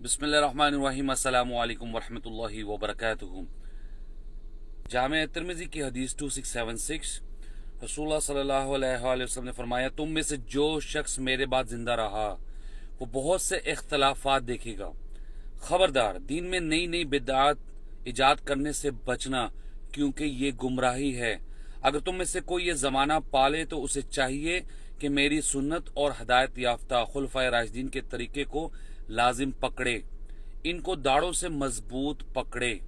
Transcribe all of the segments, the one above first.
बिस्मिल्लाहिर्रहमानिर्रहीम अस्सलामु अलैकुम वरहमतुल्लाहि वबरकातुहू। जामे तिर्मिज़ी की हदीस 2676, रसूलुल्लाह सल्लल्लाहु अलैहि वसल्लम ने फरमाया, तुम में से जो शख्स मेरे बाद जिंदा रहा वो बहुत से इख्तलाफात देखेगा। खबरदार, दीन में नई नई बिदआत इजाद करने से बचना, क्योंकि ये गुमराही है। अगर तुम में से कोई ये ज़माना पाले तो उसे चाहिए कि मेरी सुन्नत और हदायत याफ्ता खुलफाए राशिदीन के तरीके को लाजिम पकड़े, इनको दाढ़ों से मजबूत पकड़े।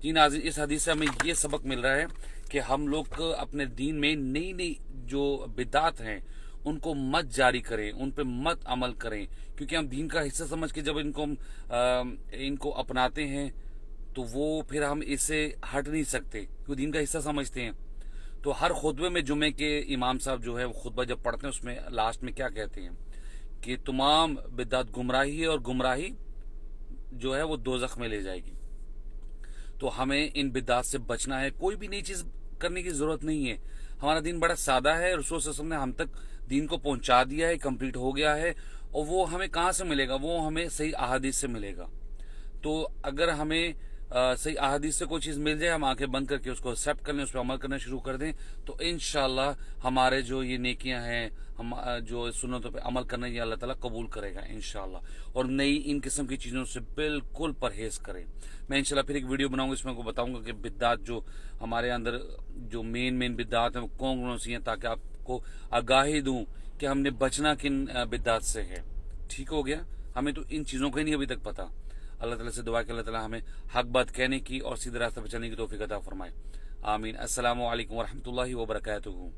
जी नाज़रीन, इस हदीस से हमें ये सबक मिल रहा है कि हम लोग अपने दीन में नई नई जो बिदात हैं उनको मत जारी करें, उन पे मत अमल करें, क्योंकि हम दीन का हिस्सा समझ के जब इनको अपनाते हैं तो वो फिर हम इससे हट नहीं सकते, क्योंकि दीन का हिस्सा समझते हैं। तो हर खुतबे में जुमे के इमाम साहब जो है वो खुतबा जब पढ़ते हैं उसमें लास्ट में क्या कहते हैं कि तमाम बिदअत गुमराही है और गुमराही जो है वो दोज़ख में ले जाएगी। तो हमें इन बिदअत से बचना है, कोई भी नई चीज़ करने की ज़रूरत नहीं है। हमारा दीन बड़ा सादा है, रसूल सल्लल्लाहु अलैहि वसल्लम ने हम तक दीन को पहुंचा दिया है, कंप्लीट हो गया है। और वो हमें कहाँ से मिलेगा? वो हमें सही अहादीस से मिलेगा। तो अगर हमें सही अहादीस से कोई चीज़ मिल जाए, हम आंखें बंद करके उसको एक्सेप्ट कर लें, उस पर अमल करना शुरू कर दें, तो इंशाल्लाह हमारे जो ये नेकियां हैं, हम जो सुन्नतों पे अमल करना, ये अल्लाह ताला कबूल करेगा इंशाल्लाह। और नई इन किस्म की चीज़ों से बिल्कुल परहेज करें। मैं इंशाल्लाह फिर एक वीडियो बनाऊंगा, इसमें आपको बताऊंगा कि बिद्दात जो हमारे अंदर जो मेन बिद्दात हैं वो कौन कौन सी हैं, ताकि आपको आगाही दूं कि हमने बचना किन बिद्दात से है। ठीक हो गया? हमें तो इन चीज़ों का ही नहीं अभी तक पता। अल्लाह ताला से दुआ कि अल्लाह ताला हमें हक बात कहने की और सीधे रास्ते पर चलने की तौफीक अता फरमाए। आमीन। अस्सलामु अलैकुम वरहमतुल्लाहि वबरकातुहू।